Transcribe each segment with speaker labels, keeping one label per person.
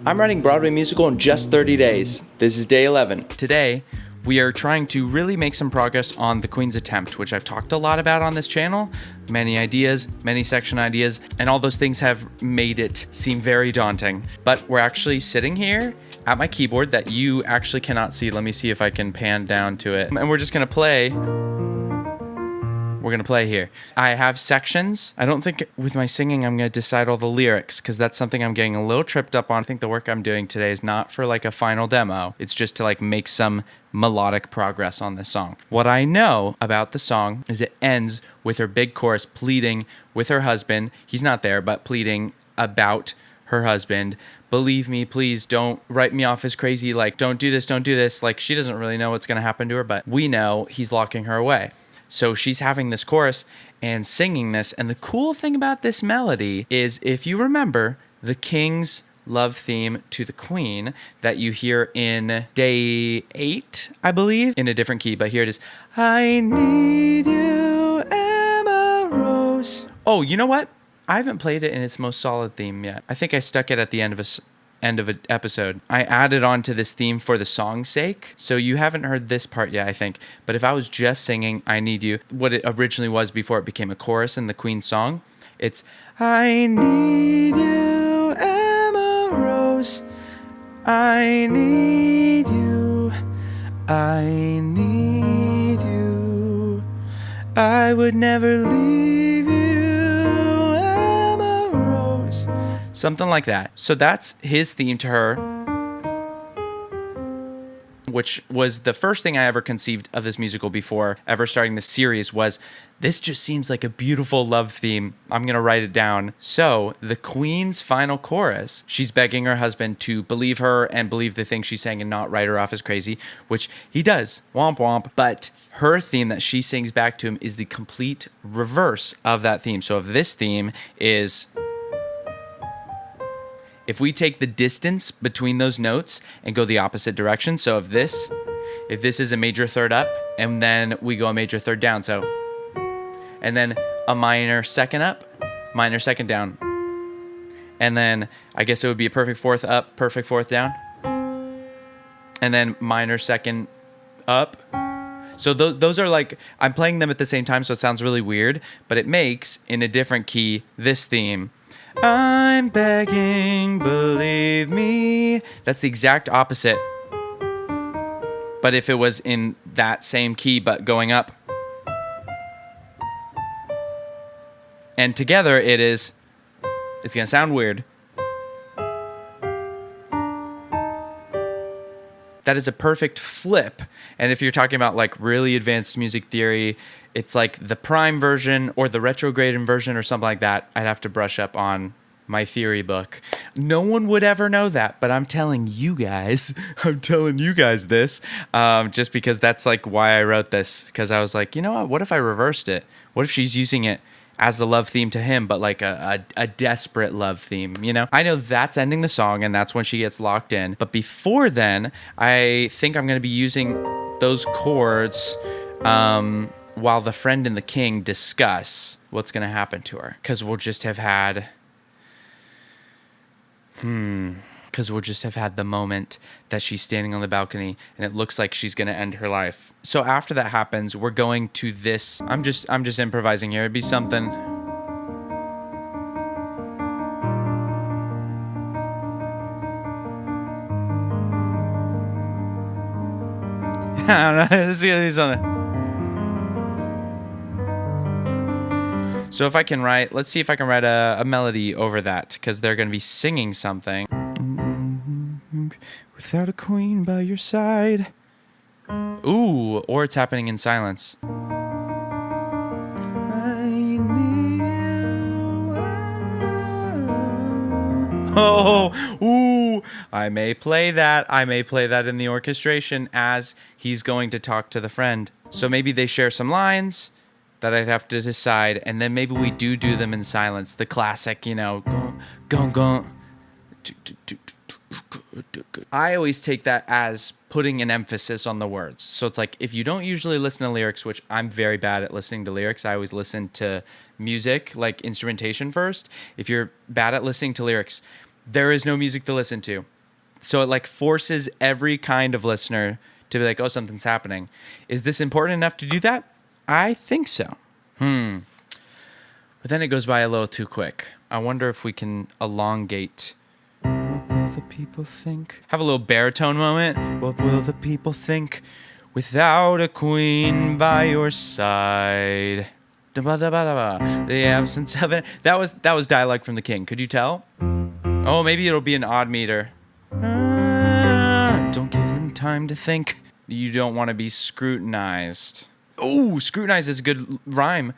Speaker 1: I'm writing Broadway musical in just 30 days. This is day 11. Today, we are trying to really make some progress on The Queen's Attempt, which I've talked a lot about on this channel. Many ideas, many section ideas, and all those things have made it seem very daunting. But we're actually sitting here at my keyboard that you actually cannot see. Let me see if I can pan down to it. And we're just gonna play. We're gonna play here. I have sections. I don't think with my singing I'm gonna decide all the lyrics because that's something I'm getting a little tripped up on. I think the work I'm doing today is not for like a final demo. It's just to like make some melodic progress on this song. What I know about the song is it ends with her big chorus pleading with her husband. He's not there, but pleading about her husband. Believe me, please don't write me off as crazy. Like, don't do this, don't do this. Like, she doesn't really know what's gonna happen to her, but we know he's locking her away. So she's having this chorus and singing this. And the cool thing about this melody is, if you remember, the king's love theme to the queen that you hear in day 8, I believe, in a different key. But here it is. I need you, Emma Rose. Oh, you know what? I haven't played it in its most solid theme yet. I think I stuck it at the end of an episode. I added on to this theme for the song's sake. So you haven't heard this part yet, I think. But if I was just singing I Need You, what it originally was before it became a chorus in the Queen's song, it's I need you, Emma Rose. I need you. I need you. I would never leave you. Something like that. So that's his theme to her, which was the first thing I ever conceived of this musical before ever starting this series. Was this just seems like a beautiful love theme. I'm going to write it down. So the Queen's final chorus, she's begging her husband to believe her and believe the thing she's saying and not write her off as crazy, which he does. Womp womp. But her theme that she sings back to him is the complete reverse of that theme. So if this theme is... if we take the distance between those notes and go the opposite direction, so if this is a major third up, and then we go a major third down, so, and then a minor second up, minor second down, and then I guess it would be a perfect fourth up, perfect fourth down, and then minor second up. So those are like, I'm playing them at the same time, so it sounds really weird, but it makes, in a different key, this theme. I'm begging, believe me. That's the exact opposite. But if it was in that same key, but going up. And together it's going to sound weird. That is a perfect flip. And if you're talking about like really advanced music theory, it's like the prime version or the retrograde version or something like that. I'd have to brush up on my theory book. No one would ever know that, but I'm telling you guys this, just because that's like why I wrote this. Because I was like, you know what if I reversed it? What if she's using it as the love theme to him, but like a desperate love theme, you know? I know that's ending the song and that's when she gets locked in. But before then, I think I'm going to be using those chords while the friend and the king discuss what's going to happen to her. Because we'll just have had... because we'll just have had the moment that she's standing on the balcony and it looks like she's going to end her life. So after that happens, we're going to this. I'm just improvising here. It'd be something. I don't know. It's going to be something. So if I can write, let's see if I can write a melody over that, because they're going to be singing something. Without a queen by your side. Ooh, or it's happening in silence. I need you. Oh, ooh. I may play that in the orchestration as he's going to talk to the friend. So maybe they share some lines that I'd have to decide, and then maybe we do them in silence. The classic, you know, go. I always take that as putting an emphasis on the words. So it's like, if you don't usually listen to lyrics, which I'm very bad at listening to lyrics, I always listen to music, like instrumentation first. If you're bad at listening to lyrics, there is no music to listen to. So it like forces every kind of listener to be like, oh, something's happening. Is this important enough to do that? I think so. But then it goes by a little too quick. I wonder if we can elongate. What will the people think? Have a little baritone moment. What will the people think without a queen by your side? The absence of it. That was dialogue from the king. Could you tell? Oh, maybe it'll be an odd meter. Don't give them time to think. You don't want to be scrutinized. Oh, scrutinize is a good rhyme.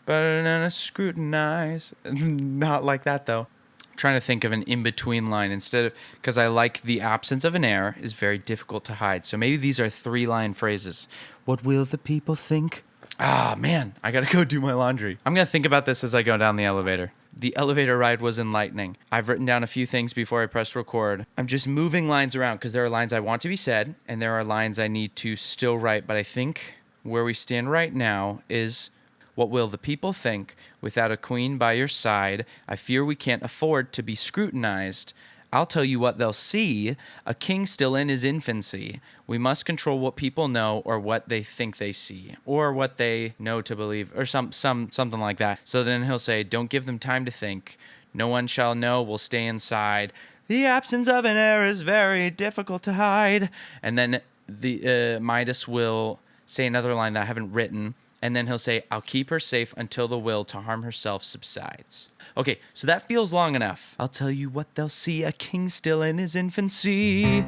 Speaker 1: But scrutinize. Not like that, though. I'm trying to think of an in-between line instead of... Because I like the absence of an heir is very difficult to hide. So maybe these are 3-line phrases. What will the people think? Ah, man, I gotta go do my laundry. I'm gonna think about this as I go down the elevator. The elevator ride was enlightening. I've written down a few things before I press record. I'm just moving lines around because there are lines I want to be said and there are lines I need to still write. But I think where we stand right now is, what will the people think without a queen by your side? I fear we can't afford to be scrutinized. I'll tell you what they'll see, a king still in his infancy. We must control what people know or what they think they see, or what they know to believe, or something like that. So then he'll say, don't give them time to think. No one shall know, will stay inside. The absence of an heir is very difficult to hide. And then the Midas will say another line that I haven't written, and then he'll say, I'll keep her safe until the will to harm herself subsides. Okay, so that feels long enough. I'll tell you what they'll see, a king still in his infancy.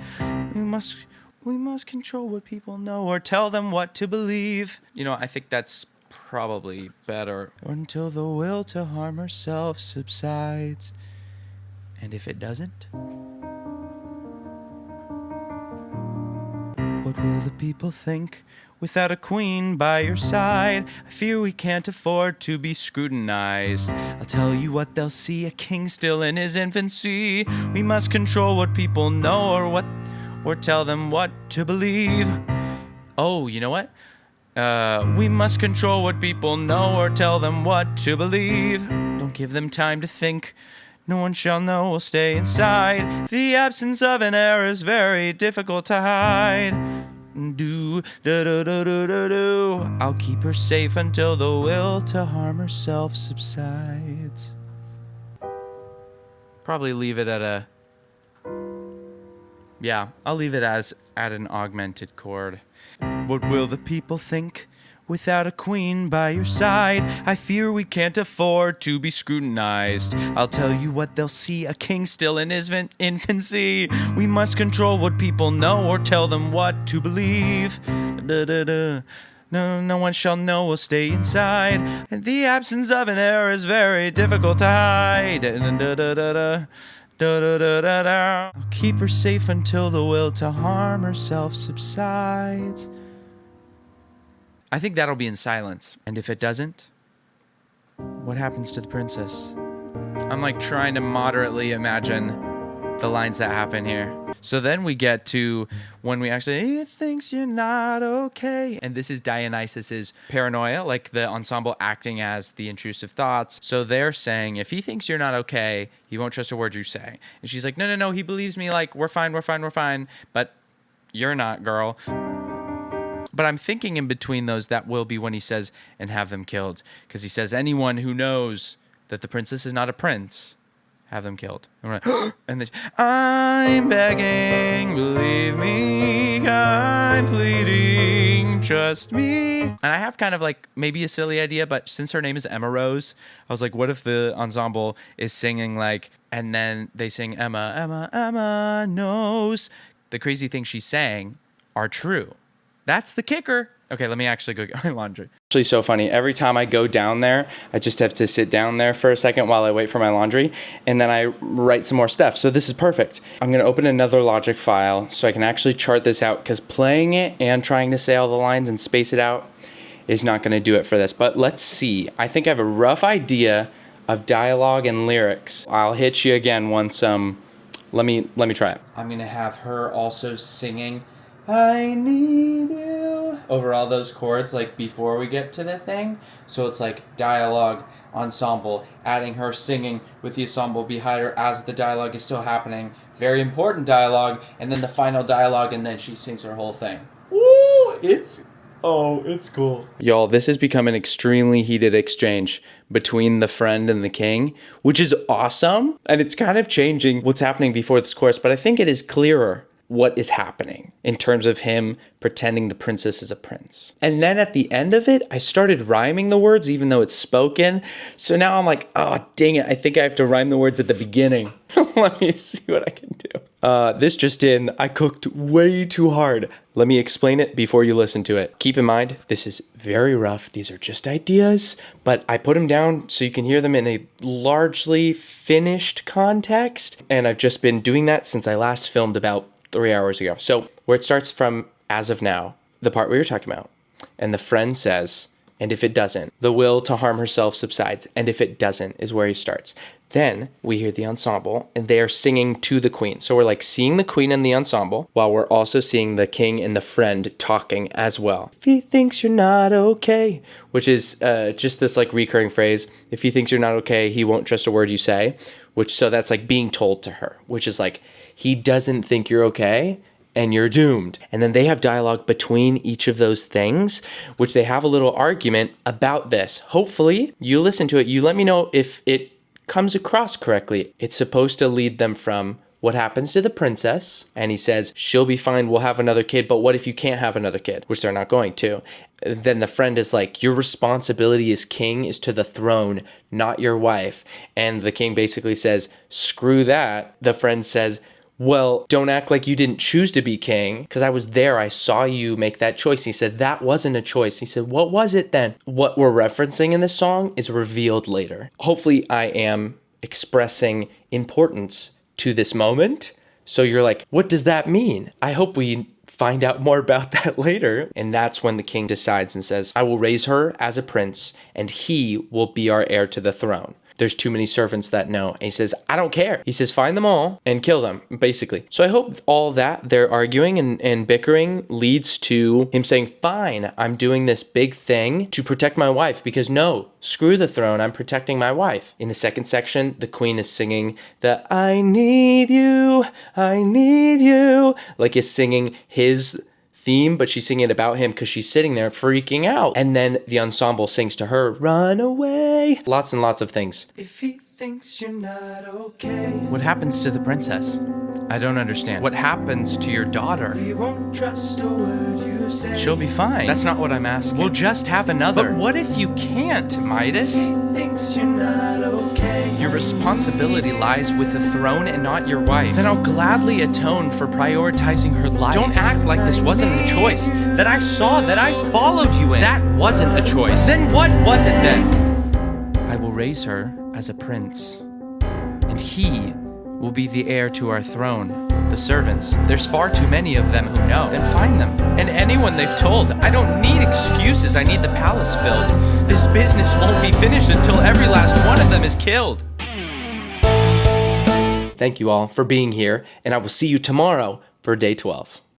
Speaker 1: We must control what people know or tell them what to believe. You know, I think that's probably better. Or until the will to harm herself subsides. And if it doesn't? What will the people think without a queen by your side? I fear we can't afford to be scrutinized. I'll tell you what they'll see, a king still in his infancy. We must control what people know or tell them what to believe. Oh, you know what? We must control what people know or tell them what to believe. Don't give them time to think. No one shall know, will stay inside. The absence of an heir is very difficult to hide. I'll keep her safe until the will to harm herself subsides. Probably leave it at I'll leave it as at an augmented chord. What will the people think without a queen by your side? I fear we can't afford to be scrutinized. I'll tell you what they'll see, a king still in his infancy. We must control what people know or tell them what to believe. No one shall know, will stay inside. And the absence of an heir is very difficult to hide. I'll keep her safe until the will to harm herself subsides. I think that'll be in silence. And if it doesn't, what happens to the princess? I'm like trying to moderately imagine the lines that happen here. So then we get to when we actually, he thinks you're not okay. And this is Dionysus's paranoia, like the ensemble acting as the intrusive thoughts. So they're saying, if he thinks you're not okay, he won't trust a word you say. And she's like, no, he believes me, like, we're fine. But you're not, girl. But I'm thinking in between those, that will be when he says, and have them killed. Because he says, anyone who knows that the princess is not a prince, have them killed. And we're like, and then, I'm begging, believe me, I'm pleading, trust me. And I have kind of like maybe a silly idea, but since her name is Emma Rose, I was like, what if the ensemble is singing like, and then they sing Emma knows. The crazy things she's saying are true. That's the kicker. Okay, let me actually go get my laundry. Actually so funny. Every time I go down there, I just have to sit down there for a second while I wait for my laundry, and then I write some more stuff. So this is perfect. I'm going to open another Logic file so I can actually chart this out, because playing it and trying to say all the lines and space it out is not going to do it for this. But let's see. I think I have a rough idea of dialogue and lyrics. I'll hit you again once let me try it. I'm going to have her also singing I need you over all those chords, like, before we get to the thing. So it's like dialogue, ensemble, adding her singing with the ensemble behind her as the dialogue is still happening. Very important dialogue, and then the final dialogue, and then she sings her whole thing. Woo! It's cool. Y'all, this has become an extremely heated exchange between the friend and the king, which is awesome. And it's kind of changing what's happening before this chorus, but I think it is clearer what is happening in terms of him pretending the princess is a prince. And then at the end of it, I started rhyming the words, even though it's spoken. So now I'm like, oh, dang it. I think I have to rhyme the words at the beginning. Let me see what I can do. This just in, I cooked way too hard. Let me explain it before you listen to it. Keep in mind, this is very rough. These are just ideas, but I put them down so you can hear them in a largely finished context. And I've just been doing that since I last filmed about 3 hours ago. So where it starts from, as of now, the part we were talking about. And the friend says, and if it doesn't, the will to harm herself subsides. And if it doesn't is where he starts. Then we hear the ensemble and they are singing to the queen. So we're like seeing the queen in the ensemble while we're also seeing the king and the friend talking as well. If he thinks you're not okay, which is just this like recurring phrase. If he thinks you're not okay, he won't trust a word you say, so that's like being told to her, which is like, he doesn't think you're okay and you're doomed. And then they have dialogue between each of those things, which they have a little argument about this. Hopefully you listen to it. You let me know if it comes across correctly. It's supposed to lead them from what happens to the princess, and he says, she'll be fine, we'll have another kid, but what if you can't have another kid? Which they're not going to. Then the friend is like, your responsibility as king is to the throne, not your wife. And the king basically says, screw that. The friend says, well, don't act like you didn't choose to be king, because I was there. I saw you make that choice. He said, that wasn't a choice. He said, what was it then? What we're referencing in this song is revealed later. Hopefully I am expressing importance to this moment. So you're like, what does that mean? I hope we find out more about that later. And that's when the king decides and says, I will raise her as a prince and he will be our heir to the throne. There's too many servants that know. And he says, I don't care. He says, find them all and kill them, basically. So I hope all that they're arguing and bickering leads to him saying, fine, I'm doing this big thing to protect my wife, because no, screw the throne. I'm protecting my wife. In the second section, the queen is singing the I need you, like is singing his theme, but she's singing it about him because she's sitting there freaking out. And then the ensemble sings to her, run away. Lots and lots of things. If he thinks you're not okay. What happens to the princess? I don't understand. What happens to your daughter? He won't trust a word you say. She'll be fine. That's not what I'm asking. We'll just have another. But what if you can't, Midas? He thinks you're not okay. Your responsibility lies with the throne and not your wife. Then I'll gladly atone for prioritizing her life. Don't act like this wasn't a choice. That I saw, that I followed you in. That wasn't a choice. Then what was it then? I will raise her as a prince, and he will be the heir to our throne. The servants, there's far too many of them who know. Then find them, and anyone they've told. I don't need excuses, I need the palace filled. This business won't be finished until every last one of them is killed. Thank you all for being here, and I will see you tomorrow for day 12.